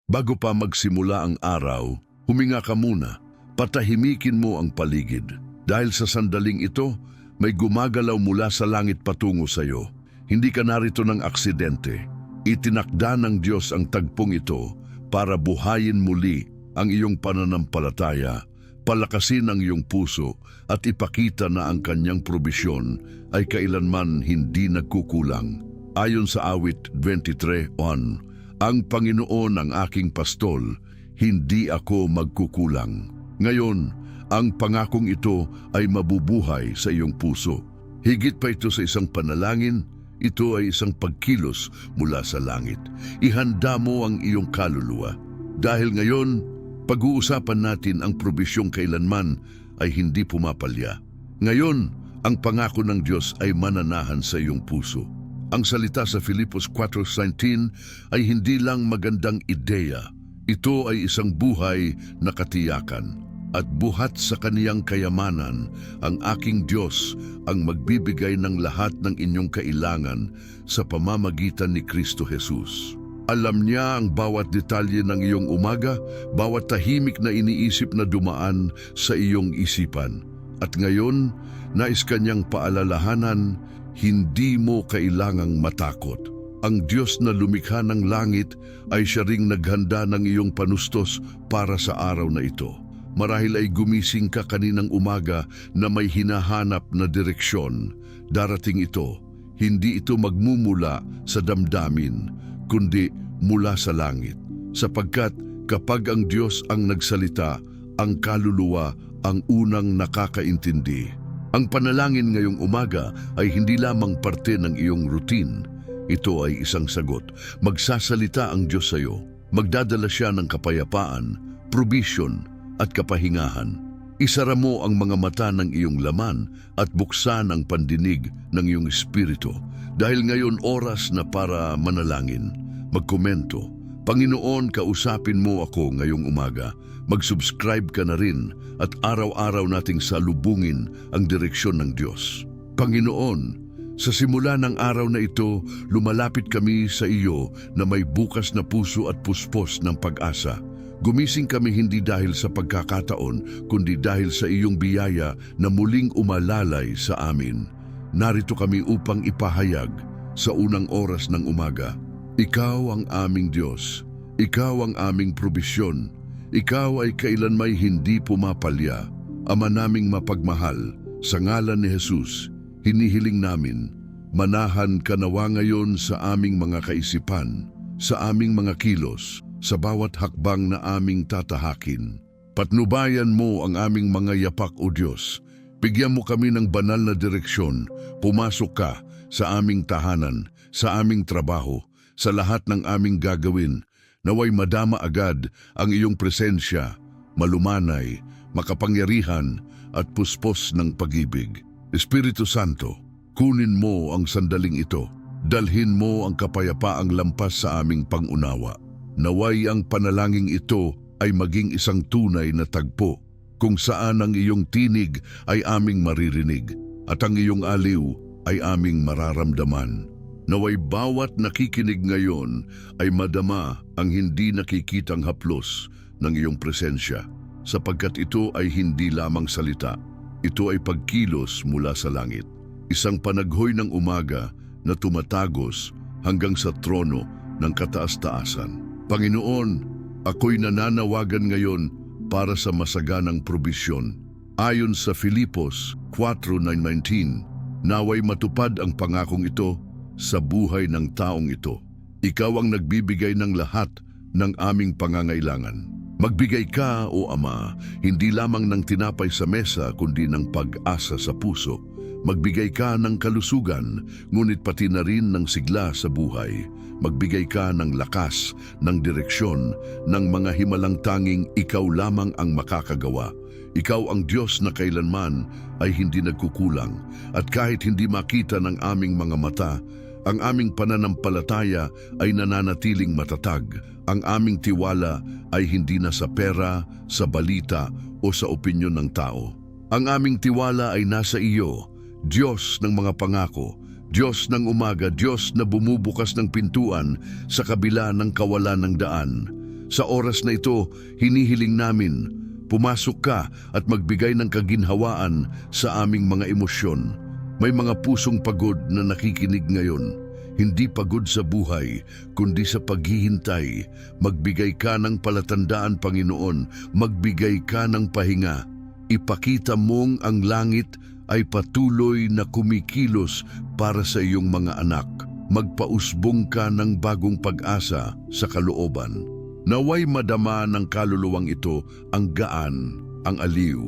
Bago pa magsimula ang araw, huminga ka muna. Patahimikin mo ang paligid. Dahil sa sandaling ito, may gumagalaw mula sa langit patungo sa iyo. Hindi ka narito ng aksidente. Itinakda ng Diyos ang tagpong ito para buhayin muli ang iyong pananampalataya, palakasin ang iyong puso at ipakita na ang kanyang probisyon ay kailanman hindi nagkukulang. Ayon sa awit 23:1, ang Panginoon ang aking pastol, hindi ako magkukulang. Ngayon, ang pangakong ito ay mabubuhay sa iyong puso. Higit pa ito sa isang panalangin, ito ay isang pagkilos mula sa langit. Ihanda mo ang iyong kaluluwa. Dahil ngayon, pag-uusapan natin ang probisyong kailanman ay hindi pumapalya. Ngayon, ang pangako ng Diyos ay mananahan sa iyong puso. Ang salita sa Filipos 4:19 ay hindi lang magandang ideya. Ito ay isang buhay na katiyakan. At buhat sa kaniyang kayamanan, ang aking Diyos ang magbibigay ng lahat ng inyong kailangan sa pamamagitan ni Kristo Jesus. Alam niya ang bawat detalye ng iyong umaga, bawat tahimik na iniisip na dumaan sa iyong isipan. At ngayon, nais kanyang paalalahanan, hindi mo kailangang matakot. Ang Diyos na lumikha ng langit ay siya ring naghanda ng iyong panustos para sa araw na ito. Marahil ay gumising ka kaninang umaga na may hinahanap na direksyon. Darating ito, hindi ito magmumula sa damdamin, kundi mula sa langit. Sapagkat kapag ang Diyos ang nagsalita, ang kaluluwa ang unang nakakaintindi. Ang panalangin ngayong umaga ay hindi lamang parte ng iyong routine. Ito ay isang sagot. Magsasalita ang Diyos sa iyo. Magdadala siya ng kapayapaan, provision, at kapahingahan. Isara mo ang mga mata ng iyong laman at buksan ang pandinig ng iyong espiritu. Dahil ngayon oras na para manalangin. Magkomento, Panginoon, kausapin mo ako ngayong umaga. Mag-subscribe ka na rin at araw-araw nating salubungin ang direksyon ng Diyos. Panginoon, sa simula ng araw na ito, lumalapit kami sa iyo na may bukas na puso at puspos ng pag-asa. Gumising kami hindi dahil sa pagkakataon, kundi dahil sa iyong biyaya na muling umalalay sa amin. Narito kami upang ipahayag sa unang oras ng umaga. Ikaw ang aming Diyos. Ikaw ang aming probisyon. Ikaw ay kailanmay hindi pumapalya. Ama naming mapagmahal, sa ngalan ni Jesus, hinihiling namin, manahan ka nawa ngayon sa aming mga kaisipan, sa aming mga kilos, sa bawat hakbang na aming tatahakin. Patnubayan mo ang aming mga yapak, O Diyos. Bigyan mo kami ng banal na direksyon. Pumasok ka sa aming tahanan, sa aming trabaho, sa lahat ng aming gagawin. Naway madama agad ang iyong presensya, malumanay, makapangyarihan at puspos ng pag-ibig. Espiritu Santo, kunin mo ang sandaling ito. Dalhin mo ang kapayapaang lampas sa aming pangunawa. Naway ang panalangin ito ay maging isang tunay na tagpo, kung saan ang iyong tinig ay aming maririnig at ang iyong aliw ay aming mararamdaman. Naway bawat nakikinig ngayon ay madama ang hindi nakikitang haplos ng iyong presensya, sapagkat ito ay hindi lamang salita, ito ay pagkilos mula sa langit. Isang panaghoy ng umaga na tumatagos hanggang sa trono ng kataas-taasan. Panginoon, ako'y nananawagan ngayon para sa masaganang probisyon. Ayon sa Filipos 4:19, naway matupad ang pangakong ito sa buhay ng taong ito. Ikaw ang nagbibigay ng lahat ng aming pangangailangan. Magbigay ka, O Ama, hindi lamang ng tinapay sa mesa kundi ng pag-asa sa puso. Magbigay ka ng kalusugan, ngunit pati na rin ng sigla sa buhay. Magbigay ka ng lakas, ng direksyon, ng mga himalang tanging ikaw lamang ang makakagawa. Ikaw ang Diyos na kailanman ay hindi nagkukulang. At kahit hindi makita ng aming mga mata, ang aming pananampalataya ay nananatiling matatag. Ang aming tiwala ay hindi na sa pera, sa balita o sa opinyon ng tao. Ang aming tiwala ay nasa iyo, Diyos ng mga pangako, Diyos ng umaga, Diyos na bumubukas ng pintuan sa kabila ng kawalan ng daan. Sa oras na ito, hinihiling namin, pumasok ka at magbigay ng kaginhawaan sa aming mga emosyon. May mga pusong pagod na nakikinig ngayon. Hindi pagod sa buhay, kundi sa paghihintay. Magbigay ka ng palatandaan, Panginoon. Magbigay ka ng pahinga. Ipakita mong ang langit ay patuloy na kumikilos para sa iyong mga anak. Magpausbong ka ng bagong pag-asa sa kalooban. Naway madama ng kaluluwang ito ang gaan, ang aliw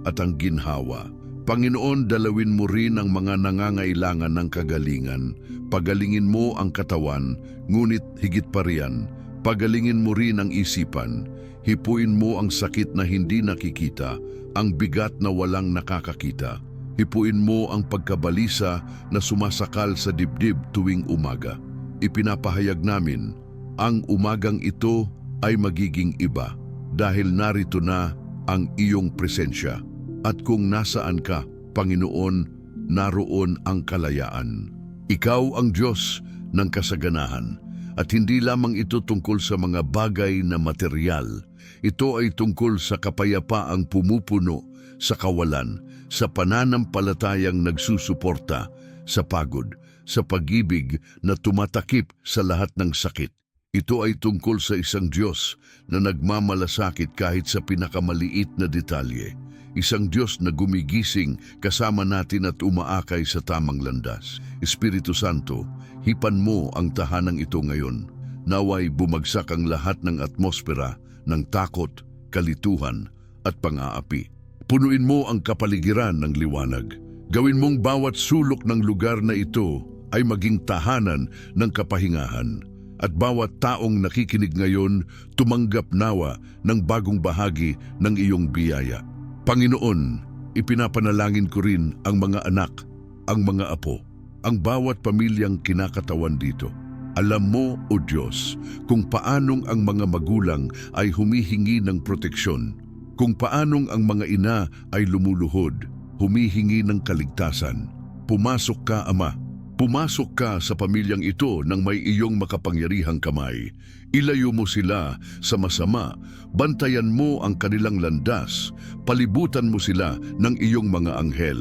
at ang ginhawa. Panginoon, dalawin mo rin ang mga nangangailangan ng kagalingan. Pagalingin mo ang katawan, ngunit higit pa riyan, pagalingin mo rin ang isipan. Hipuin mo ang sakit na hindi nakikita, ang bigat na walang nakakakita. Hipuin mo ang pagkabalisa na sumasakal sa dibdib tuwing umaga. Ipinapahayag namin, ang umagang ito ay magiging iba dahil narito na ang iyong presensya. At kung nasaan ka, Panginoon, naroon ang kalayaan. Ikaw ang Diyos ng kasaganahan. At hindi lamang ito tungkol sa mga bagay na material. Ito ay tungkol sa kapayapaang pumupuno sa kawalan, sa pananampalatayang nagsusuporta, sa pagod, sa pag-ibig na tumatakip sa lahat ng sakit. Ito ay tungkol sa isang Diyos na nagmamalasakit kahit sa pinakamaliit na detalye. Isang Diyos na gumigising kasama natin at umaakay sa tamang landas. Espiritu Santo, hipan mo ang tahanang ito ngayon. Naway bumagsak ang lahat ng atmosfera ng takot, kalituhan at pang-aapi. Punuin mo ang kapaligiran ng liwanag. Gawin mong bawat sulok ng lugar na ito ay maging tahanan ng kapahingahan. At bawat taong nakikinig ngayon, tumanggap nawa ng bagong bahagi ng iyong biyaya. Panginoon, ipinapanalangin ko rin ang mga anak, ang mga apo, ang bawat pamilyang kinakatawan dito. Alam mo, O Diyos, kung paanong ang mga magulang ay humihingi ng proteksyon, kung paanong ang mga ina ay lumuluhod, humihingi ng kaligtasan. Pumasok ka, Ama. Pumasok ka sa pamilyang ito nang may iyong makapangyarihang kamay. Ilayo mo sila sa masama, bantayan mo ang kanilang landas, palibutan mo sila ng iyong mga anghel.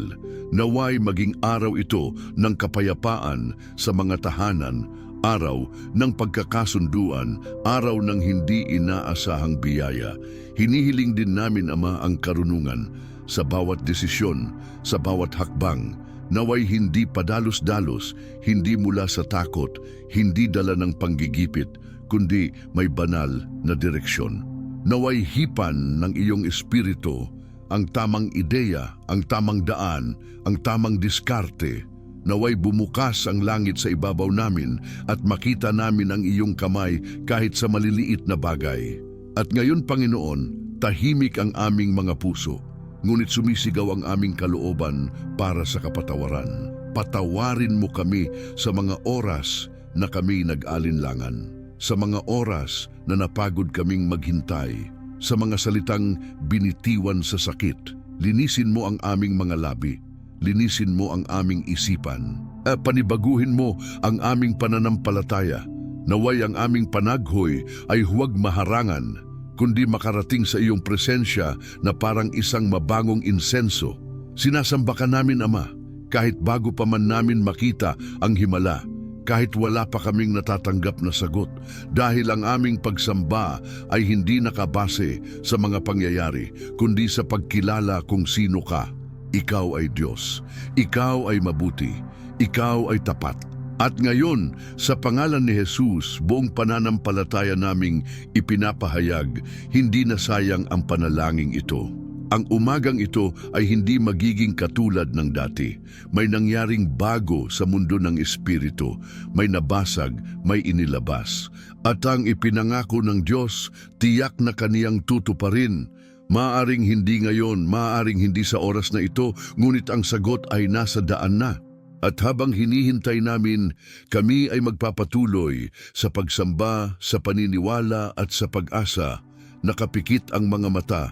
Naway maging araw ito ng kapayapaan sa mga tahanan, araw ng pagkakasunduan, araw ng hindi inaasahang biyaya. Hinihiling din namin, Ama, ang karunungan sa bawat desisyon, sa bawat hakbang. Naway hindi padalos-dalos, hindi mula sa takot, hindi dala ng panggigipit, kundi may banal na direksyon. Naway hipan ng iyong espiritu ang tamang ideya, ang tamang daan, ang tamang diskarte. Naway bumukas ang langit sa ibabaw namin at makita namin ang iyong kamay kahit sa maliliit na bagay. At ngayon, Panginoon, tahimik ang aming mga puso. Ngunit sumisigaw ang aming kalooban para sa kapatawaran. Patawarin mo kami sa mga oras na kami nag-alinlangan, sa mga oras na napagod kaming maghintay, sa mga salitang binitiwan sa sakit. Linisin mo ang aming mga labi, linisin mo ang aming isipan, panibaguhin mo ang aming pananampalataya. Naway ang aming panaghoy ay huwag maharangan, kundi makarating sa iyong presensya na parang isang mabangong insenso. Sinasamba ka namin, Ama, kahit bago pa man namin makita ang himala, kahit wala pa kaming natatanggap na sagot, dahil ang aming pagsamba ay hindi nakabase sa mga pangyayari, kundi sa pagkilala kung sino ka. Ikaw ay Diyos, ikaw ay mabuti, ikaw ay tapat. At ngayon, sa pangalan ni Jesus, buong pananampalataya naming ipinapahayag, hindi na sayang ang panalangin ito. Ang umagang ito ay hindi magiging katulad ng dati. May nangyaring bago sa mundo ng Espiritu. May nabasag, may inilabas. At ang ipinangako ng Diyos, tiyak na kaniyang tutuparin. Maaring hindi ngayon, maaring hindi sa oras na ito, ngunit ang sagot ay nasa daan na. At habang hinihintay namin, kami ay magpapatuloy sa pagsamba, sa paniniwala at sa pag-asa. Nakapikit ang mga mata,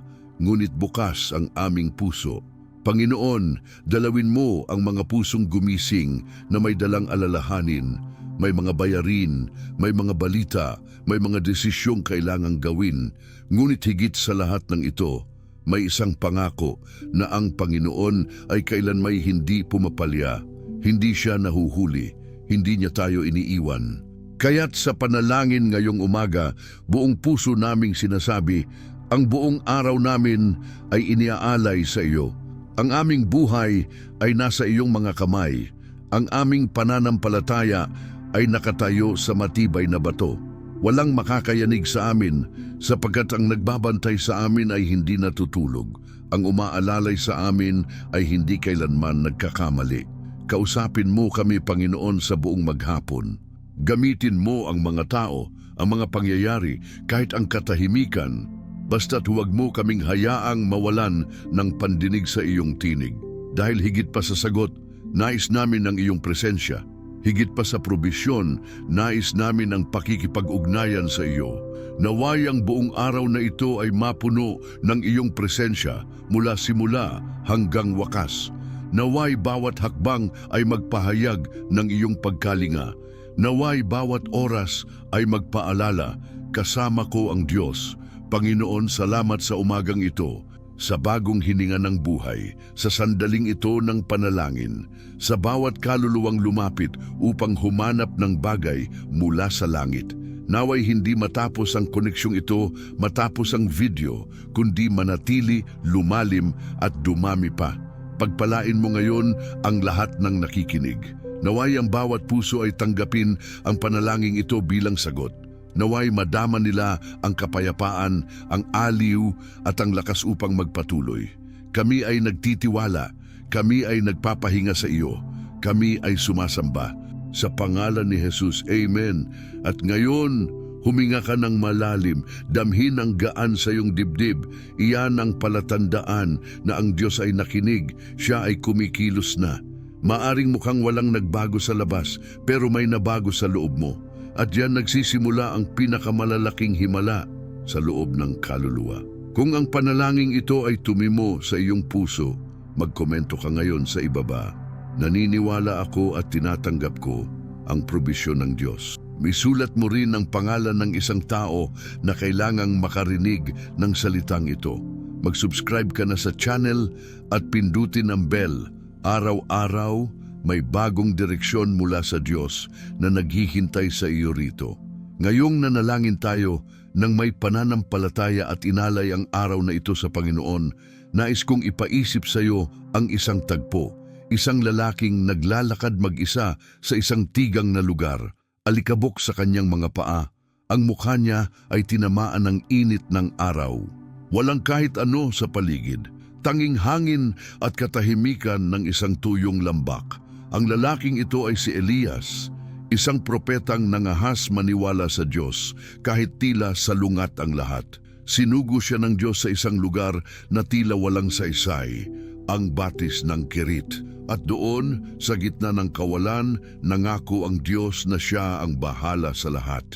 ngunit bukas ang aming puso. Panginoon, dalawin mo ang mga pusong gumising na may dalang alalahanin, May mga bayarin, may mga balita, may mga desisyong kailangang gawin. Ngunit higit sa lahat ng ito, may isang pangako na ang Panginoon ay kailanmay hindi pumapalya. Hindi siya nahuhuli, hindi niya tayo iniiwan. Kaya't sa panalangin ngayong umaga, buong puso naming sinasabi, ang buong araw namin ay iniaalay sa iyo. Ang aming buhay ay nasa iyong mga kamay. Ang aming pananampalataya ay nakatayo sa matibay na bato. Walang makakayanig sa amin sapagkat ang nagbabantay sa amin ay hindi natutulog. Ang umaalalay sa amin ay hindi kailanman nagkakamali. Kausapin mo kami, Panginoon, sa buong maghapon. Gamitin mo ang mga tao, ang mga pangyayari, kahit ang katahimikan. Basta't huwag mo kaming hayaang mawalan ng pandinig sa iyong tinig. Dahil higit pa sa sagot, nais namin ang iyong presensya. Higit pa sa probisyon, nais namin ang pakikipag-ugnayan sa iyo. Naway ang buong araw na ito ay mapuno ng iyong presensya mula simula hanggang wakas. Naway bawat hakbang ay magpahayag ng iyong pagkalinga. Naway bawat oras ay magpaalala, kasama ko ang Diyos. Panginoon, salamat sa umagang ito, sa bagong hininga ng buhay, sa sandaling ito ng panalangin, sa bawat kaluluwang lumapit upang humanap ng bagay mula sa langit. Naway hindi matapos ang koneksyong ito, matapos ang video, kundi manatili, lumalim at dumami pa. Pagpalain mo ngayon ang lahat ng nakikinig. Naway ang bawat puso ay tanggapin ang panalangin ito bilang sagot. Naway madama nila ang kapayapaan, ang aliw at ang lakas upang magpatuloy. Kami ay nagtitiwala, kami ay nagpapahinga sa iyo, kami ay sumasamba. Sa pangalan ni Jesus, Amen. At ngayon, huminga ka ng malalim, damhin ang gaan sa iyong dibdib. Iyan ang palatandaan na ang Diyos ay nakinig, siya ay kumikilos na. Maaring mukhang walang nagbago sa labas, pero may nabago sa loob mo. At diyan nagsisimula ang pinakamalalaking himala sa loob ng kaluluwa. Kung ang panalangin ito ay tumimo sa iyong puso, magkomento ka ngayon sa ibaba. Naniniwala ako at tinatanggap ko ang probisyon ng Diyos. Misulat mo rin ang pangalan ng isang tao na kailangang makarinig ng salitang ito. Mag-subscribe ka na sa channel at pindutin ang bell. Araw-araw, may bagong direksyon mula sa Diyos na naghihintay sa iyo rito. Ngayong nanalangin tayo nang may pananampalataya at inalay ang araw na ito sa Panginoon, nais kong ipaisip sa iyo ang isang tagpo, isang lalaking naglalakad mag-isa sa isang tigang na lugar, alikabok sa kanyang mga paa. Ang mukha niya ay tinamaan ng init ng araw. Walang kahit ano sa paligid, tanging hangin at katahimikan ng isang tuyong lambak. Ang lalaking ito ay si Elias, isang propetang nangahas maniwala sa Diyos kahit tila salungat ang lahat. Sinugo siya ng Diyos sa isang lugar na tila walang saysay, ang batis ng Kerit. At doon, sa gitna ng kawalan, nangako ang Diyos na siya ang bahala sa lahat.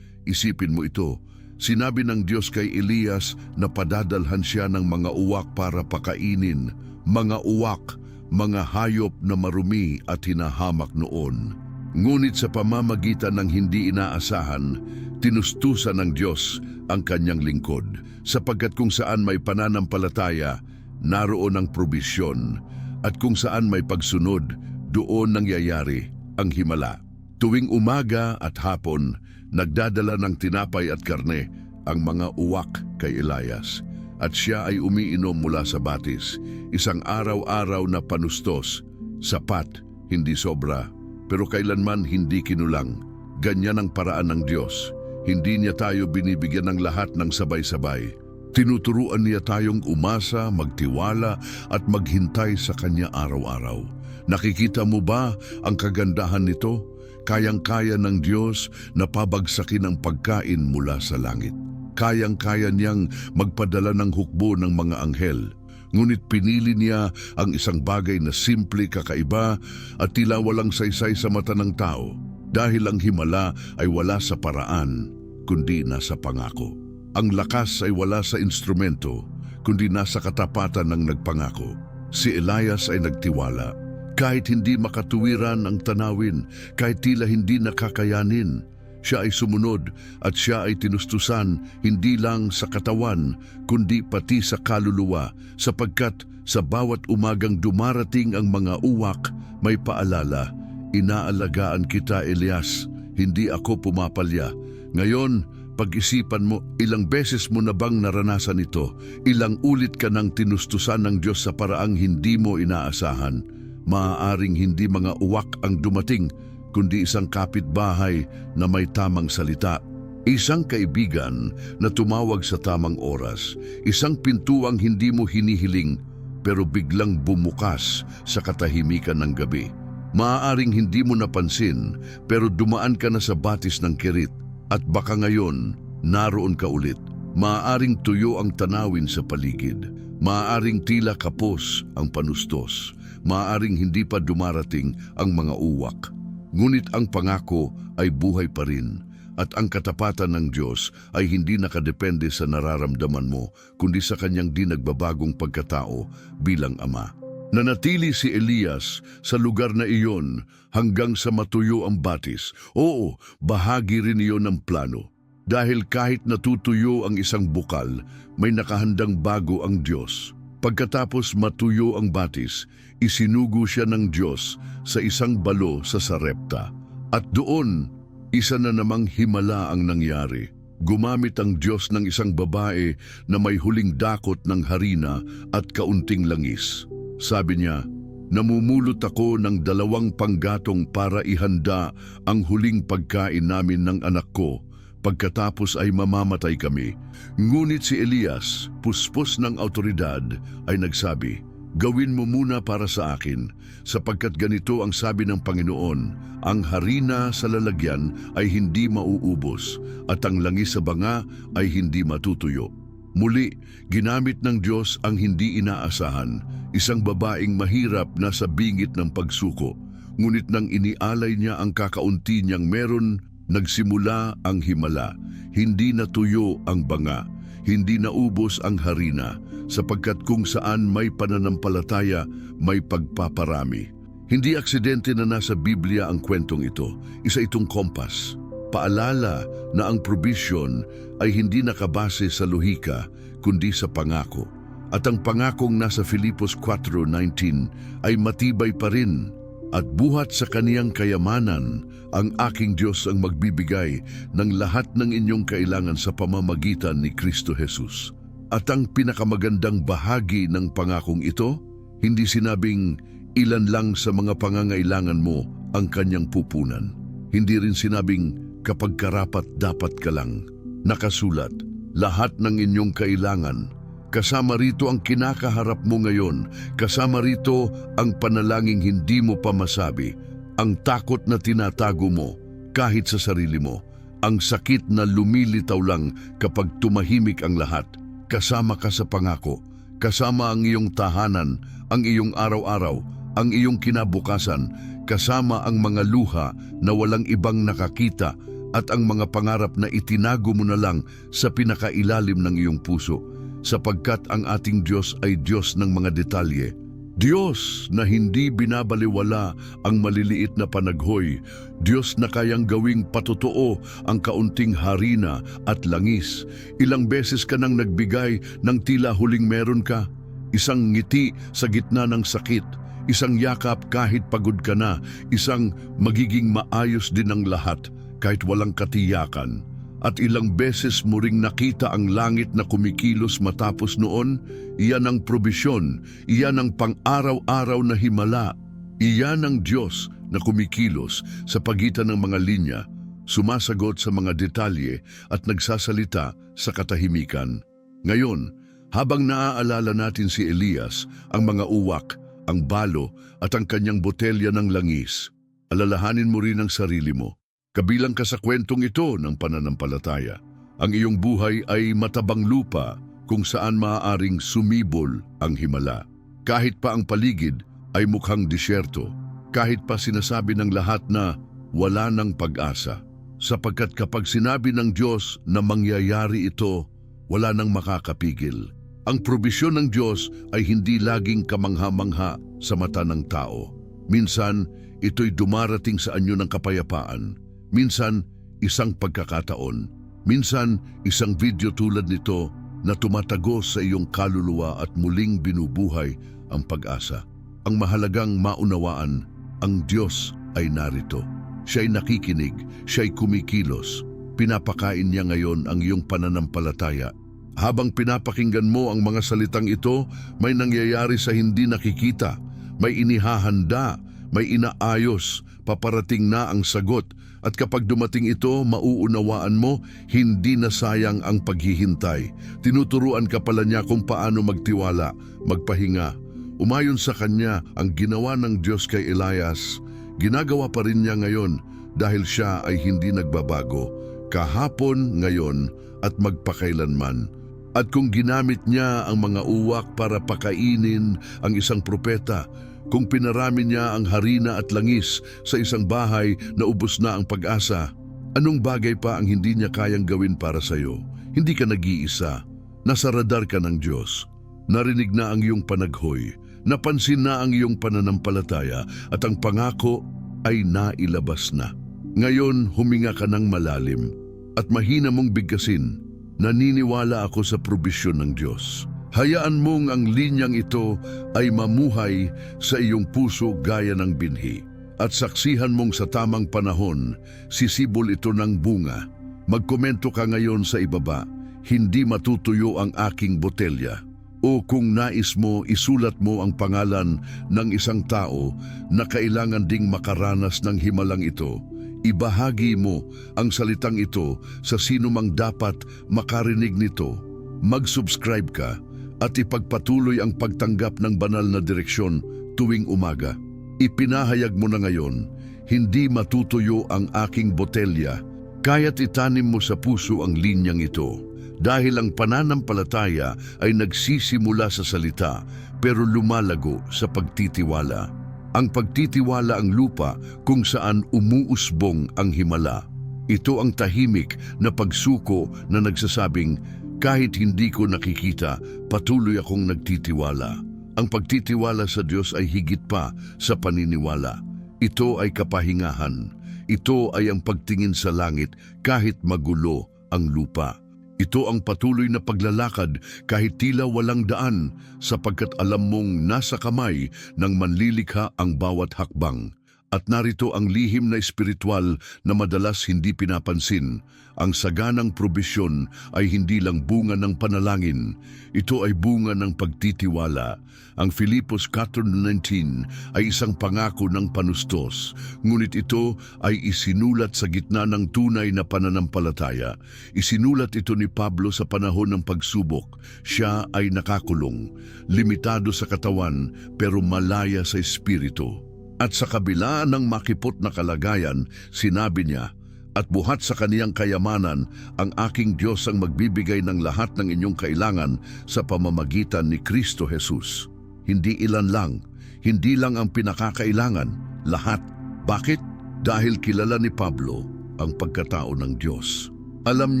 Isipin mo ito, sinabi ng Diyos kay Elias na padadalhan siya ng mga uwak para pakainin, mga uwak, mga hayop na marumi at hinahamak noon. Ngunit sa pamamagitan ng hindi inaasahan, tinustusan ng Diyos ang kanyang lingkod, sapagkat kung saan may pananampalataya, naroon ang probisyon, at kung saan may pagsunod, doon nangyayari ang himala. Tuwing umaga at hapon, nagdadala ng tinapay at karne ang mga uwak kay Elias, at siya ay umiinom mula sa batis, isang araw-araw na panustos, sapat, hindi sobra, pero kailanman hindi kinulang. Ganyan ang paraan ng Diyos. Hindi niya tayo binibigyan ng lahat ng sabay-sabay. Tinuturuan niya tayong umasa, magtiwala at maghintay sa Kanya araw-araw. Nakikita mo ba ang kagandahan nito? Kayang-kaya ng Diyos na pabagsakin ang pagkain mula sa langit. Kayang-kaya niyang magpadala ng hukbo ng mga anghel. Ngunit pinili niya ang isang bagay na simple, kakaiba at tila walang saysay sa mata ng tao, dahil ang himala ay wala sa paraan, kundi nasa pangako. Ang lakas ay wala sa instrumento, kundi nasa katapatan ng nagpangako. Si Elias ay nagtiwala. Kahit hindi makatuwiran ang tanawin, kahit tila hindi nakakayanin, siya ay sumunod at siya ay tinustusan hindi lang sa katawan kundi pati sa kaluluwa, sapagkat sa bawat umagang dumarating ang mga uwak, may paalala, inaalagaan kita, Elias, hindi ako pumapalya. Ngayon, pag-isipan mo, ilang beses mo na bang naranasan ito? Ilang ulit ka nang tinustusan ng Diyos sa paraang hindi mo inaasahan? Maaaring hindi mga uwak ang dumating, kundi isang kapitbahay na may tamang salita. Isang kaibigan na tumawag sa tamang oras. Isang pintuang hindi mo hinihiling, pero biglang bumukas sa katahimikan ng gabi. Maaaring hindi mo napansin, pero dumaan ka na sa batis ng kirit. At baka ngayon, naroon ka ulit. Maaaring tuyo ang tanawin sa paligid. Maaaring tila kapos ang panustos. Maaaring hindi pa dumarating ang mga uwak. Ngunit ang pangako ay buhay pa rin. At ang katapatan ng Diyos ay hindi nakadepende sa nararamdaman mo, kundi sa kanyang di nagbabagong pagkatao bilang Ama. Nanatili si Elias sa lugar na iyon hanggang sa matuyo ang batis. Oo, bahagi rin iyon ng plano. Dahil kahit natutuyo ang isang bukal, may nakahandang bago ang Diyos. Pagkatapos matuyo ang batis, isinugo siya ng Diyos sa isang balo sa Sarepta. At doon, isa na namang himala ang nangyari. Gumamit ang Diyos ng isang babae na may huling dakot ng harina at kaunting langis. Sabi niya, namumulot ako ng 2 panggatong para ihanda ang huling pagkain namin ng anak ko. Pagkatapos ay mamamatay kami. Ngunit si Elias, puspos ng autoridad, ay nagsabi, gawin mo muna para sa akin, sapagkat ganito ang sabi ng Panginoon, ang harina sa lalagyan ay hindi mauubos, at ang langis sa banga ay hindi matutuyo. Muli, ginamit ng Diyos ang hindi inaasahan, isang babaeng mahirap na sa bingit ng pagsuko. Ngunit nang inialay niya ang kakaunti niyang meron, nagsimula ang himala. Hindi natuyo ang banga, hindi naubos ang harina, sapagkat kung saan may pananampalataya, may pagpaparami. Hindi aksidente na nasa Biblia ang kwentong ito. Isa itong kompas. Paalala na ang provision ay hindi nakabase sa lohika, kundi sa pangako. At ang pangakong nasa Filipos 4:19 ay matibay pa rin. At buhat sa kaniyang kayamanan, ang aking Diyos ang magbibigay ng lahat ng inyong kailangan sa pamamagitan ni Kristo Jesus. At ang pinakamagandang bahagi ng pangakong ito, hindi sinabing ilan lang sa mga pangangailangan mo ang kanyang pupunan. Hindi rin sinabing kapag karapat dapat ka lang. Nakasulat, lahat ng inyong kailangan. Kasama rito ang kinakaharap mo ngayon, kasama rito ang panalangin hindi mo pa masabi, ang takot na tinatago mo kahit sa sarili mo, ang sakit na lumilitaw lang kapag tumahimik ang lahat. Kasama ka sa pangako, kasama ang iyong tahanan, ang iyong araw-araw, ang iyong kinabukasan, kasama ang mga luha na walang ibang nakakita at ang mga pangarap na itinago mo na lang sa pinakailalim ng iyong puso. Sapagkat ang ating Diyos ay Diyos ng mga detalye. Diyos na hindi binabaliwala ang maliliit na panaghoy. Diyos na kayang gawing patotoo ang kaunting harina at langis. Ilang beses ka nang nagbigay ng tila huling meron ka. Isang ngiti sa gitna ng sakit. Isang yakap kahit pagod ka na. Isang magiging maayos din ang lahat kahit walang katiyakan. At ilang beses mo ring nakita ang langit na kumikilos matapos noon, iyan ang probisyon, iyan ang pang-araw-araw na himala, iyan ang Diyos na kumikilos sa pagitan ng mga linya, sumasagot sa mga detalye at nagsasalita sa katahimikan. Ngayon, habang naaalala natin si Elias, ang mga uwak, ang balo at ang kanyang botelya ng langis, alalahanin mo rin ang sarili mo. Kabilang ka sa kwentong ito ng pananampalataya. Ang iyong buhay ay matabang lupa kung saan maaaring sumibol ang himala. Kahit pa ang paligid ay mukhang disyerto, kahit pa sinasabi ng lahat na wala ng pag-asa. Sapagkat kapag sinabi ng Diyos na mangyayari ito, wala nang makakapigil. Ang probisyon ng Diyos ay hindi laging kamangha-mangha sa mata ng tao. Minsan, ito'y dumarating sa anyo ng kapayapaan. Minsan, isang pagkakataon. Minsan, isang video tulad nito na tumatagos sa iyong kaluluwa at muling binubuhay ang pag-asa. Ang mahalagang maunawaan, ang Diyos ay narito. Siya'y nakikinig, siya'y kumikilos. Pinapakain niya ngayon ang iyong pananampalataya. Habang pinapakinggan mo ang mga salitang ito, may nangyayari sa hindi nakikita. May inihahanda, may inaayos, paparating na ang sagot. At kapag dumating ito, mauunawaan mo, hindi na sayang ang paghihintay. Tinuturuan ka pala niya kung paano magtiwala, magpahinga. Umayon sa kanya ang ginawa ng Diyos kay Elias. Ginagawa pa rin niya ngayon dahil siya ay hindi nagbabago. Kahapon, ngayon, at magpakailanman. At kung ginamit niya ang mga uwak para pakainin ang isang propeta, kung pinarami niya ang harina at langis sa isang bahay na ubos na ang pag-asa, anong bagay pa ang hindi niya kayang gawin para sa iyo? Hindi ka nag-iisa. Nasa radar ka ng Diyos. Narinig na ang iyong panaghoy. Napansin na ang iyong pananampalataya at ang pangako ay nailabas na. Ngayon, huminga ka ng malalim at mahina mong bigkasin. Naniniwala ako sa probisyon ng Diyos. Hayaan mong ang linyang ito ay mamuhay sa iyong puso gaya ng binhi. At saksihan mong sa tamang panahon, sisibol ito ng bunga. Magkomento ka ngayon sa ibaba, hindi matutuyo ang aking botelya. O kung nais mo, isulat mo ang pangalan ng isang tao na kailangan ding makaranas ng himalang ito. Ibahagi mo ang salitang ito sa sinumang dapat makarinig nito. Mag-subscribe ka at ipagpatuloy ang pagtanggap ng banal na direksyon tuwing umaga. Ipinahayag mo na ngayon, hindi matutuyo ang aking botelya, kaya't itanim mo sa puso ang linyang ito. Dahil ang pananampalataya ay nagsisimula sa salita pero lumalago sa pagtitiwala. Ang pagtitiwala ang lupa kung saan umuusbong ang himala. Ito ang tahimik na pagsuko na nagsasabing, kahit hindi ko nakikita, patuloy akong nagtitiwala. Ang pagtitiwala sa Diyos ay higit pa sa paniniwala. Ito ay kapahingahan. Ito ay ang pagtingin sa langit kahit magulo ang lupa. Ito ang patuloy na paglalakad kahit tila walang daan sapagkat alam mong nasa kamay ng manlilikha ang bawat hakbang. At narito ang lihim na espiritual na madalas hindi pinapansin. Ang saganang probisyon ay hindi lang bunga ng panalangin. Ito ay bunga ng pagtitiwala. Ang Filipos 4:19 ay isang pangako ng panustos. Ngunit ito ay isinulat sa gitna ng tunay na pananampalataya. Isinulat ito ni Pablo sa panahon ng pagsubok. Siya ay nakakulong, limitado sa katawan pero malaya sa espiritu. At sa kabila ng makipot na kalagayan, sinabi niya, at buhat sa kaniyang kayamanan, ang aking Diyos ang magbibigay ng lahat ng inyong kailangan sa pamamagitan ni Kristo Jesus. Hindi ilan lang, hindi lang ang pinakakailangan, lahat. Bakit? Dahil kilala ni Pablo ang pagkatao ng Diyos. Alam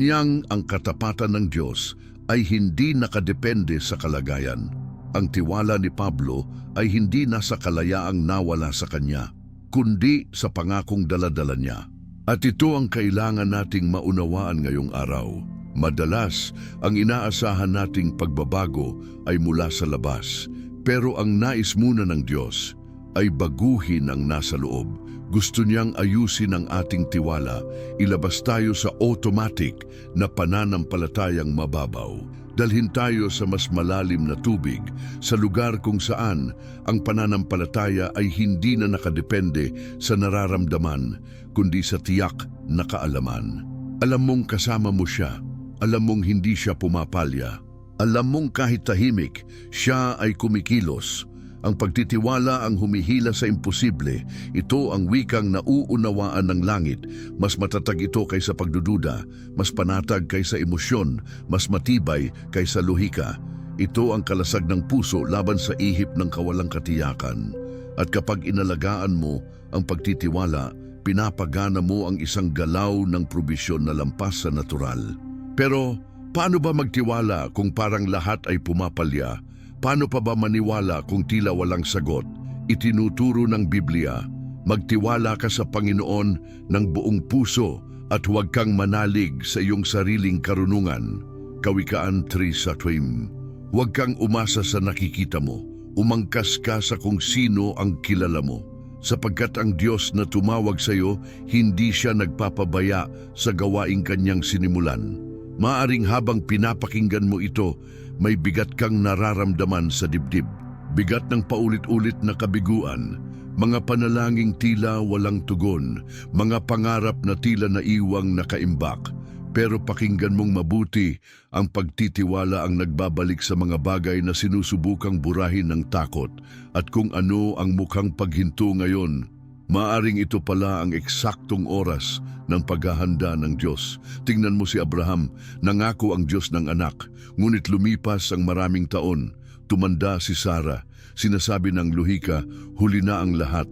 niyang ang katapatan ng Diyos ay hindi nakadepende sa kalagayan. Ang tiwala ni Pablo ay hindi nasa kalayaang nawala sa kanya, kundi sa pangakong daladala niya. At ito ang kailangan nating maunawaan ngayong araw. Madalas, ang inaasahan nating pagbabago ay mula sa labas, pero ang nais muna ng Diyos ay baguhin ang nasa loob. Gusto niyang ayusin ang ating tiwala, ilabas tayo sa automatic na pananampalatayang mababaw. Dalhin tayo sa mas malalim na tubig, sa lugar kung saan ang pananampalataya ay hindi na nakadepende sa nararamdaman, kundi sa tiyak na kaalaman. Alam mong kasama mo siya, alam mong hindi siya pumapalya, alam mong kahit tahimik, siya ay kumikilos. Ang pagtitiwala ang humihila sa imposible. Ito ang wikang nauunawaan ng langit. Mas matatag ito kaysa pagdududa, mas panatag kaysa emosyon, mas matibay kaysa lohika. Ito ang kalasag ng puso laban sa ihip ng kawalang katiyakan. At kapag inalagaan mo ang pagtitiwala, pinapagana mo ang isang galaw ng probisyon na lampas sa natural. Pero paano ba magtiwala kung parang lahat ay pumapalya? Paano pa ba maniwala kung tila walang sagot? itinuturo ng Biblia. Magtiwala ka sa Panginoon ng buong puso at huwag kang manalig sa iyong sariling karunungan. Kawikaan 3:20. Huwag kang umasa sa nakikita mo. Umangkas ka sa kung sino ang kilala mo. Sapagkat ang Diyos na tumawag sa iyo, hindi siya nagpapabaya sa gawaing kanyang sinimulan. Maaring habang pinapakinggan mo ito, may bigat kang nararamdaman sa dibdib. Bigat ng paulit-ulit na kabiguan, mga panalangin tila walang tugon, mga pangarap na tila naiwang nakaimbak. Pero pakinggan mong mabuti, ang pagtitiwala ang nagbabalik sa mga bagay na sinusubukang burahin ng takot. At kung ano ang mukhang paghinto ngayon, maaring ito pala ang eksaktong oras ng paghahanda ng Diyos. Tingnan mo si Abraham, nangako ang Diyos ng anak, ngunit lumipas ang maraming taon. Tumanda si Sarah, sinasabi ng luhika, huli na ang lahat.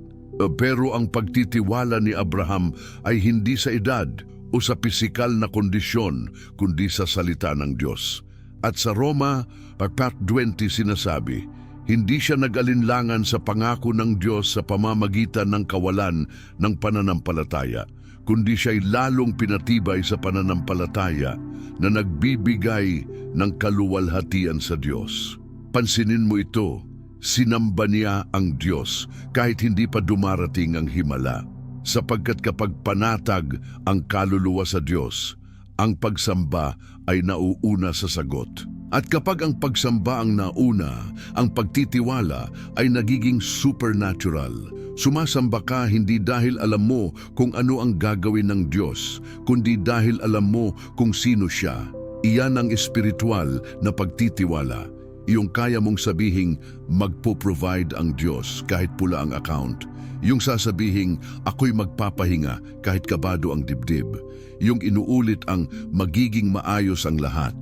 Pero ang pagtitiwala ni Abraham ay hindi sa edad o sa pisikal na kondisyon, kundi sa salita ng Diyos. At sa Roma, part 20 sinasabi, hindi siya nag-alinlangan sa pangako ng Diyos sa pamamagitan ng kawalan ng pananampalataya, kundi siya'y lalong pinatibay sa pananampalataya na nagbibigay ng kaluwalhatian sa Diyos. Pansinin mo ito, sinamba niya ang Diyos kahit hindi pa dumarating ang himala. Sapagkat kapag panatag ang kaluluwa sa Diyos, ang pagsamba ay nauuna sa sagot. At kapag ang pagsamba ang nauna, ang pagtitiwala ay nagiging supernatural. Sumasamba ka hindi dahil alam mo kung ano ang gagawin ng Diyos, kundi dahil alam mo kung sino siya. Iyan ang espiritual na pagtitiwala. Yung kaya mong sabihing magpo-provide ang Diyos kahit pula ang account. Yung sasabihing ako'y magpapahinga kahit kabado ang dibdib. Yung inuulit ang magiging maayos ang lahat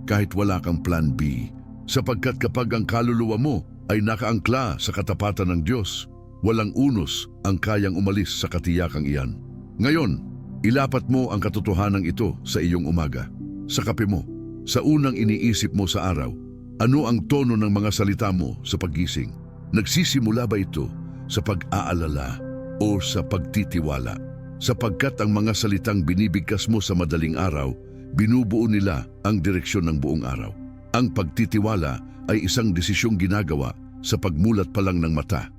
kahit wala kang plan B. Sapagkat kapag ang kaluluwa mo ay nakaangkla sa katapatan ng Diyos, walang unos ang kayang umalis sa katiyakang iyan. Ngayon, ilapat mo ang katotohanan ito sa iyong umaga. Sa kape mo, sa unang iniisip mo sa araw, ano ang tono ng mga salita mo sa paggising? Nagsisimula ba ito sa pag-aalala o sa pagtitiwala? Sapagkat ang mga salitang binibigkas mo sa madaling araw, binubuo nila ang direksyon ng buong araw. Ang pagtitiwala ay isang desisyong ginagawa sa pagmulat pa lang ng mata.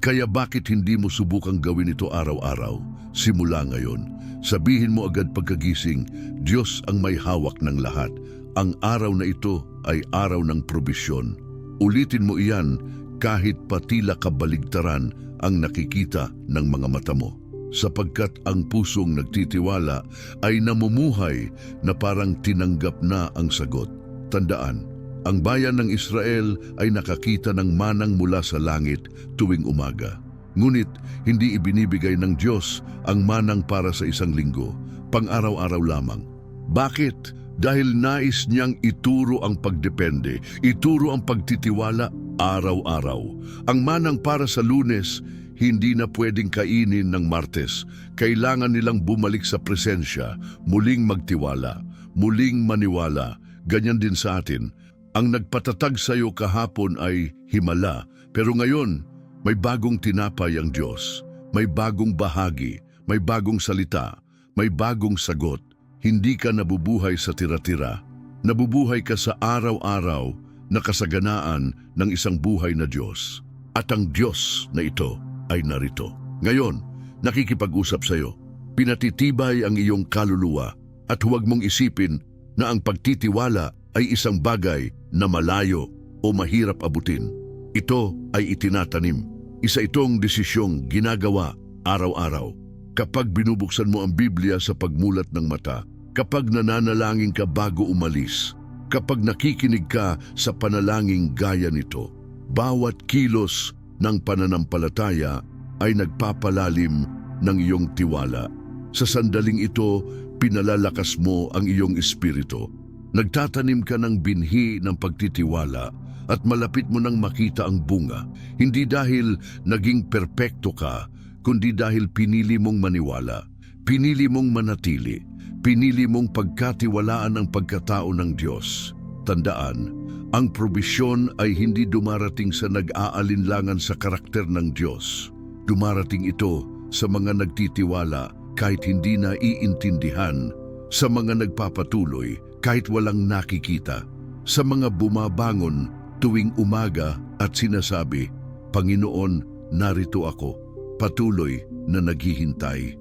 Kaya bakit hindi mo subukang gawin ito araw-araw? Simula ngayon, sabihin mo agad pagkagising, Diyos ang may hawak ng lahat. Ang araw na ito ay araw ng probisyon. Ulitin mo iyan kahit patila kabaligtaran ang nakikita ng mga mata mo. Sapagkat ang pusong nagtitiwala ay namumuhay na parang tinanggap na ang sagot. Tandaan, ang bayan ng Israel ay nakakita ng manang mula sa langit tuwing umaga. Ngunit hindi ibinibigay ng Diyos ang manang para sa isang linggo, pang-araw-araw lamang. Bakit? Dahil nais niyang ituro ang pagdepende, ituro ang pagtitiwala araw-araw. Ang manang para sa Lunes, hindi na pwedeng kainin ng Martes. Kailangan nilang bumalik sa presensya, muling magtiwala, muling maniwala. Ganyan din sa atin. Ang nagpatatag sa iyo kahapon ay himala, pero ngayon may bagong tinapay ang Diyos. May bagong bahagi, may bagong salita, may bagong sagot. Hindi ka nabubuhay sa tira-tira. Nabubuhay ka sa araw-araw na kasaganaan ng isang buhay na Diyos. At ang Diyos na ito ay narito. Ngayon, nakikipag-usap sa iyo. Pinatitibay ang iyong kaluluwa at huwag mong isipin na ang pagtitiwala ay isang bagay na malayo o mahirap abutin. Ito ay itinatanim. Isa itong desisyong ginagawa araw-araw. Kapag binubuksan mo ang Biblia sa pagmulat ng mata, kapag nananalangin ka bago umalis, kapag nakikinig ka sa panalangin gaya nito, bawat kilos ng pananampalataya ay nagpapalalim ng iyong tiwala. Sa sandaling ito, pinalalakas mo ang iyong espiritu. Nagtatanim ka ng binhi ng pagtitiwala at malapit mo nang makita ang bunga. Hindi dahil naging perpekto ka, kundi dahil pinili mong maniwala, pinili mong manatili, pinili mong pagkatiwalaan ang pagkatao ng Diyos. Tandaan, ang probisyon ay hindi dumarating sa nag-aalinlangan sa karakter ng Diyos. Dumarating ito sa mga nagtitiwala kahit hindi na iintindihan, sa mga nagpapatuloy kahit walang nakikita, sa mga bumabangon tuwing umaga at sinasabi, Panginoon, narito ako, patuloy na naghihintay.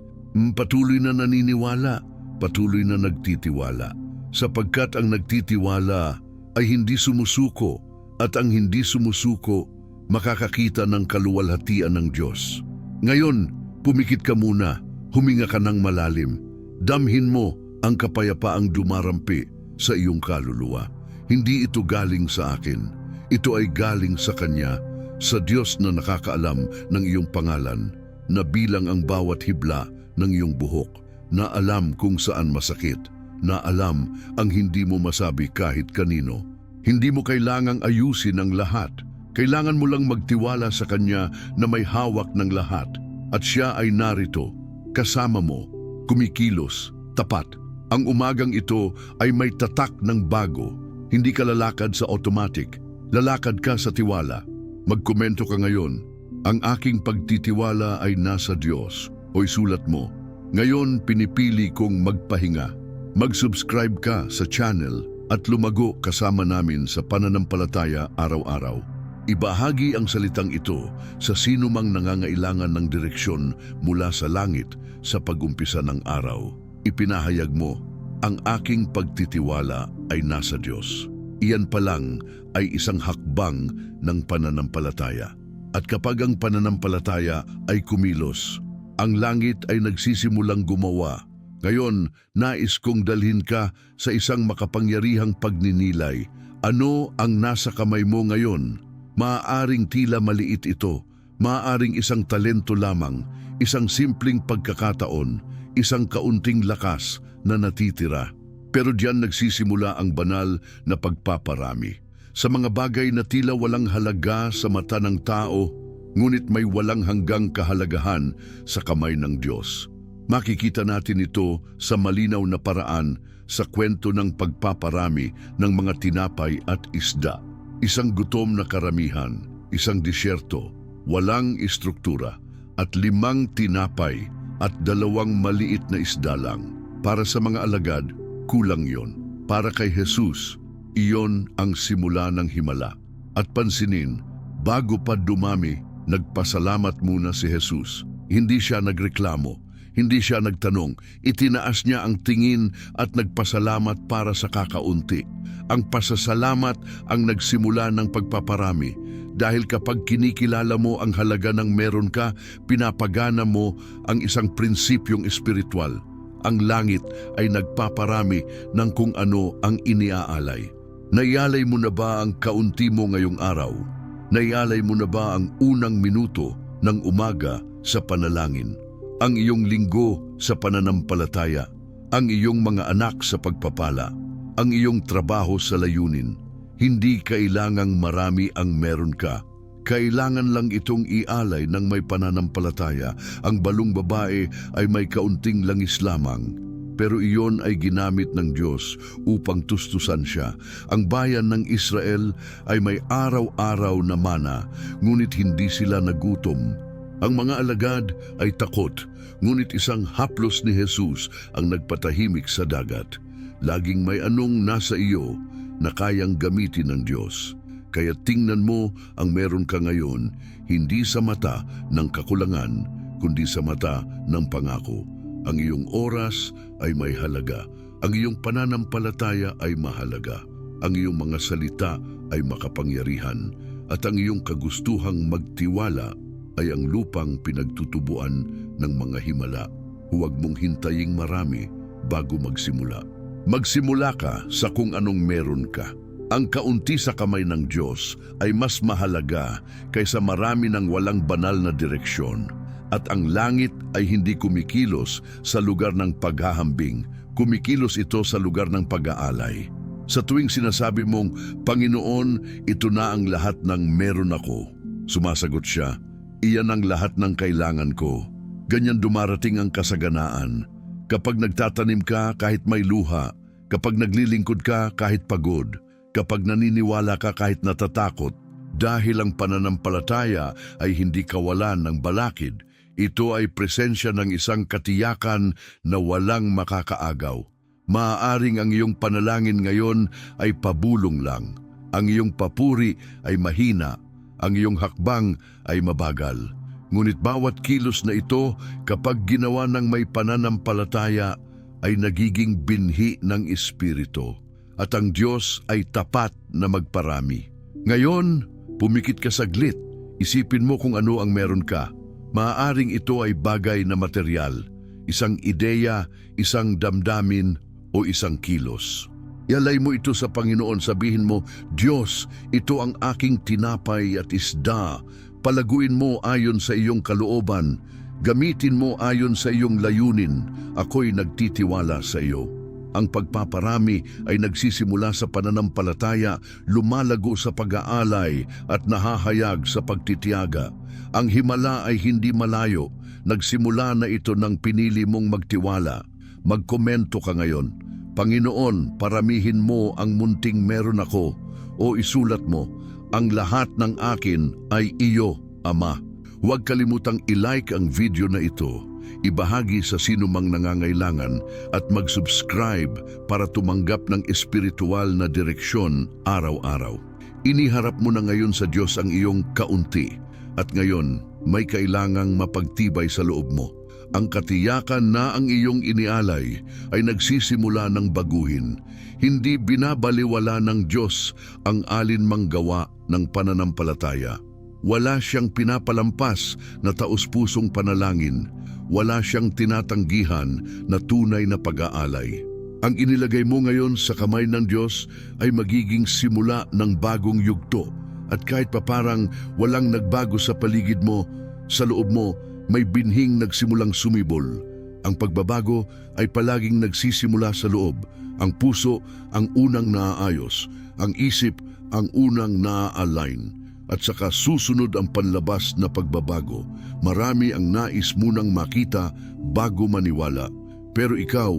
Patuloy na naniniwala, patuloy na nagtitiwala. Sapagkat ang nagtitiwala ay hindi sumusuko at ang hindi sumusuko makakakita ng kaluwalhatian ng Diyos. Ngayon, pumikit ka muna, huminga ka ng malalim. Damhin mo ang kapayapaang dumarampi sa iyong kaluluwa. Hindi ito galing sa akin. Ito ay galing sa Kanya, sa Diyos na nakakaalam ng iyong pangalan, na bilang ang bawat hibla ng iyong buhok, na alam kung saan masakit, na alam ang hindi mo masabi kahit kanino. Hindi mo kailangang ayusin ang lahat. Kailangan mo lang magtiwala sa Kanya na may hawak ng lahat. At Siya ay narito, kasama mo, kumikilos, tapat. Ang umagang ito ay may tatak ng bago. Hindi ka lalakad sa automatic. Lalakad ka sa tiwala. Magkomento ka ngayon, ang aking pagtitiwala ay nasa Diyos. O isulat mo, ngayon pinipili kong magpahinga. Mag-subscribe ka sa channel at lumago kasama namin sa pananampalataya araw-araw. Ibahagi ang salitang ito sa sino mang nangangailangan ng direksyon mula sa langit sa pag-umpisa ng araw. Ipinahayag mo, ang aking pagtitiwala ay nasa Diyos. Iyan pa lang ay isang hakbang ng pananampalataya. At kapag ang pananampalataya ay kumilos, ang langit ay nagsisimulang gumawa. Ngayon, nais kong dalhin ka sa isang makapangyarihang pagninilay. Ano ang nasa kamay mo ngayon? Maaaring tila maliit ito, maaaring isang talento lamang, isang simpleng pagkakataon, isang kaunting lakas na natitira. Pero diyan nagsisimula ang banal na pagpaparami. Sa mga bagay na tila walang halaga sa mata ng tao, ngunit may walang hanggang kahalagahan sa kamay ng Diyos. Makikita natin ito sa malinaw na paraan sa kwento ng pagpaparami ng mga tinapay at isda. Isang gutom na karamihan, isang disyerto, walang istruktura, at 5 tinapay at 2 maliit na isda lang. Para sa mga alagad, kulang yon. Para kay Jesus, iyon ang simula ng himala. At pansinin, bago pa dumami, nagpasalamat muna si Jesus. Hindi siya nagreklamo, hindi siya nagtanong. Itinaas niya ang tingin at nagpasalamat para sa kakaunti. Ang pasasalamat ang nagsimula ng pagpaparami. Dahil kapag kinikilala mo ang halaga ng meron ka, pinapagana mo ang isang prinsipyong espiritual. Ang langit ay nagpaparami ng kung ano ang iniaalay. Naialay mo na ba ang kaunti mo ngayong araw? Naialay mo na ba ang unang minuto ng umaga sa panalangin? Ang iyong linggo sa pananampalataya? Ang iyong mga anak sa pagpapala? Ang iyong trabaho sa layunin? Hindi kailangang marami ang meron ka. Kailangan lang itong ialay ng may pananampalataya. Ang balong babae ay may kaunting langis lamang, pero iyon ay ginamit ng Diyos upang tustusan siya. Ang bayan ng Israel ay may araw-araw na mana, ngunit hindi sila nagutom. Ang mga alagad ay takot, ngunit isang haplos ni Jesus ang nagpatahimik sa dagat. Laging may anong nasa iyo na kayang gamitin ng Diyos. Kaya tingnan mo ang meron ka ngayon, hindi sa mata ng kakulangan, kundi sa mata ng pangako. Ang iyong oras ay may halaga. Ang iyong pananampalataya ay mahalaga. Ang iyong mga salita ay makapangyarihan. At ang iyong kagustuhang magtiwala ay ang lupang pinagtutubuan ng mga himala. Huwag mong hintaying marami bago magsimula. Magsimula ka sa kung anong meron ka. Ang kaunti sa kamay ng Diyos ay mas mahalaga kaysa marami ng walang banal na direksyon. At ang langit ay hindi kumikilos sa lugar ng paghahambing, kumikilos ito sa lugar ng pag-aalay. Sa tuwing sinasabi mong, Panginoon, ito na ang lahat ng meron ako, sumasagot siya, iyan ang lahat ng kailangan ko. Ganyan dumarating ang kasaganaan. Kapag nagtatanim ka kahit may luha, kapag naglilingkod ka kahit pagod, Kapag naniniwala ka kahit natatakot, dahil ang pananampalataya ay hindi kawalan ng balakid, ito ay presensya ng isang katiyakan na walang makakaagaw. Maaaring ang iyong panalangin ngayon ay pabulong lang. Ang iyong papuri ay mahina. Ang iyong hakbang ay mabagal. Ngunit bawat kilos na ito, kapag ginawa ng may pananampalataya, ay nagiging binhi ng Espiritu. At ang Diyos ay tapat na magparami. Ngayon, pumikit ka saglit. Isipin mo kung ano ang meron ka. Maaaring ito ay bagay na material, isang ideya, isang damdamin, o isang kilos. Ialay mo ito sa Panginoon, sabihin mo, Diyos, ito ang aking tinapay at isda. Palaguin mo ayon sa iyong kalooban. Gamitin mo ayon sa iyong layunin. Ako'y nagtitiwala sa iyo. Ang pagpaparami ay nagsisimula sa pananampalataya, lumalago sa pag-aalay at nahahayag sa pagtitiyaga. Ang himala ay hindi malayo. Nagsimula na ito nang pinili mong magtiwala. Magkomento ka ngayon. Panginoon, paramihin mo ang munting meron ako. O isulat mo, ang lahat ng akin ay iyo, Ama. Huwag kalimutang i-like ang video na ito. Ibahagi sa sinumang nangangailangan at mag-subscribe para tumanggap ng espiritual na direksyon araw-araw. Iniharap mo na ngayon sa Diyos ang iyong kaunti at ngayon may kailangang mapagtibay sa loob mo. Ang katiyakan na ang iyong inialay ay nagsisimula ng baguhin. Hindi binabaliwala ng Diyos ang alinmang gawa ng pananampalataya. Wala siyang pinapalampas na taus-pusong panalangin. Wala siyang tinatanggihan na tunay na pag-aalay. Ang inilagay mo ngayon sa kamay ng Diyos ay magiging simula ng bagong yugto. At kahit paparang walang nagbago sa paligid mo, sa loob mo may binhing nagsimulang sumibol. Ang pagbabago ay palaging nagsisimula sa loob. Ang puso ang unang naaayos. Ang isip ang unang naa-align. At saka susunod ang panlabas na pagbabago. Marami ang nais munang makita bago maniwala. Pero ikaw,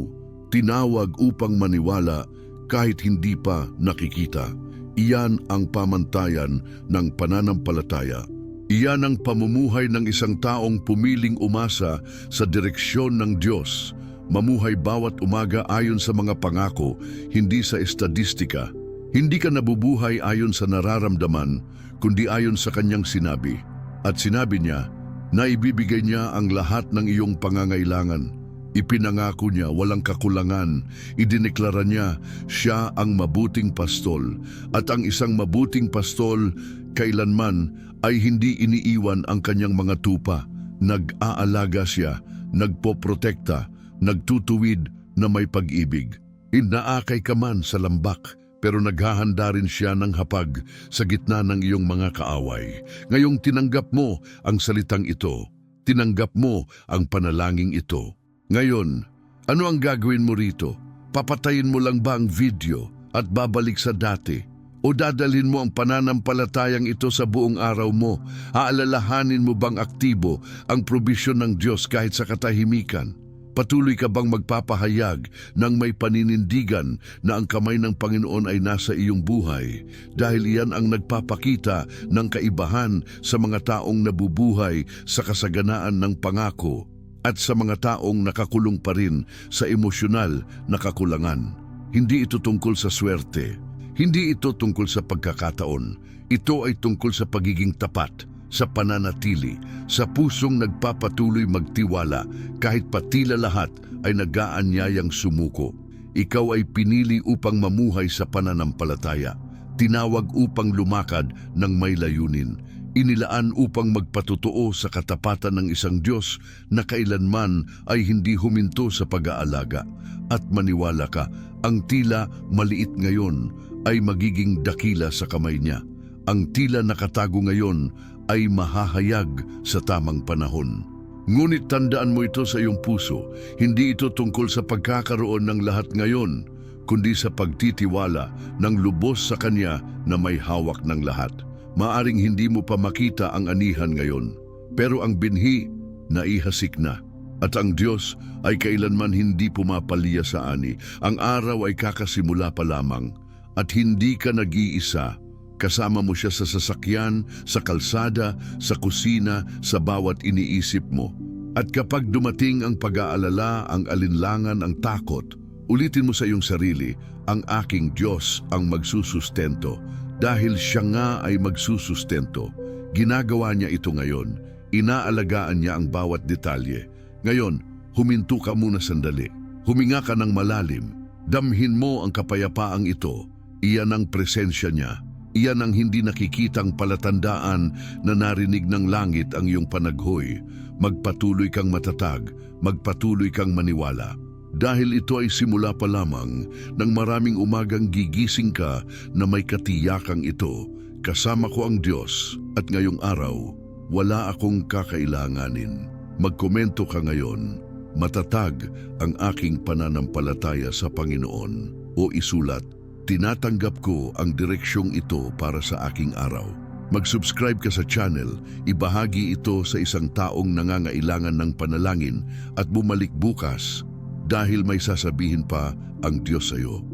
tinawag upang maniwala kahit hindi pa nakikita. Iyan ang pamantayan ng pananampalataya. Iyan ang pamumuhay ng isang taong pumiling umasa sa direksyon ng Diyos. Mamuhay bawat umaga ayon sa mga pangako, hindi sa estadistika. Hindi ka nabubuhay ayon sa nararamdaman, kundi ayon sa kanyang sinabi. At sinabi niya na ibibigay niya ang lahat ng iyong pangangailangan. Ipinangako niya walang kakulangan. Idineklara niya siya ang mabuting pastol. At ang isang mabuting pastol kailanman ay hindi iniiwan ang kanyang mga tupa. Nag-aalaga siya, nagpoprotekta, nagtutuwid na may pag-ibig. Inaakay ka man sa lambak, pero naghahanda rin siya ng hapag sa gitna ng iyong mga kaaway. Ngayong tinanggap mo ang salitang ito, tinanggap mo ang panalangin ito. Ngayon, ano ang gagawin mo rito? Papatayin mo lang ba ang video at babalik sa dati? O dadalhin mo ang pananampalatayang ito sa buong araw mo? Aalalahanin mo bang aktibo ang probisyon ng Diyos kahit sa katahimikan? Patuloy ka bang magpapahayag ng may paninindigan na ang kamay ng Panginoon ay nasa iyong buhay dahil iyan ang nagpapakita ng kaibahan sa mga taong nabubuhay sa kasaganaan ng pangako at sa mga taong nakakulong pa rin sa emosyonal na kakulangan? Hindi ito tungkol sa swerte. Hindi ito tungkol sa pagkakataon. Ito ay tungkol sa pagiging tapat, sa pananatili, sa pusong nagpapatuloy magtiwala kahit patila lahat ay nag-aanyayang sumuko. Ikaw ay pinili upang mamuhay sa pananampalataya, tinawag upang lumakad ng may layunin, inilaan upang magpatotoo sa katapatan ng isang Diyos na kailanman ay hindi huminto sa pag-aalaga. At maniwala ka, ang tila maliit ngayon ay magiging dakila sa kamay niya. Ang tila nakatago ngayon ay mahahayag sa tamang panahon. Ngunit tandaan mo ito sa iyong puso, hindi ito tungkol sa pagkakaroon ng lahat ngayon, kundi sa pagtitiwala ng lubos sa Kanya na may hawak ng lahat. Maaring hindi mo pa makita ang anihan ngayon, pero ang binhi naihasik na. At ang Diyos ay kailanman hindi pumapalya sa ani. Ang araw ay kakasimula pa lamang. At hindi ka nag-iisa. Kasama mo siya sa sasakyan, sa kalsada, sa kusina, sa bawat iniisip mo. At kapag dumating ang pag-aalala, ang alinlangan, ang takot, ulitin mo sa iyong sarili, ang aking Diyos ang magsusustento. Dahil siya nga ay magsusustento. Ginagawa niya ito ngayon. Inaalagaan niya ang bawat detalye. Ngayon, huminto ka muna sandali. Huminga ka ng malalim. Damhin mo ang kapayapaang ito. Iyan ang presensya niya. Iyan ang hindi nakikitang palatandaan na narinig ng langit ang iyong panaghoy. Magpatuloy kang matatag, magpatuloy kang maniwala. Dahil ito ay simula pa lamang ng maraming umagang gigising ka na may katiyakang ito. Kasama ko ang Diyos at ngayong araw, wala akong kakailanganin. Magkomento ka ngayon, matatag ang aking pananampalataya sa Panginoon. O isulat, tinatanggap ko ang direksyong ito para sa aking araw. Mag-subscribe ka sa channel, ibahagi ito sa isang taong nangangailangan ng panalangin at bumalik bukas dahil may sasabihin pa ang Diyos sa iyo.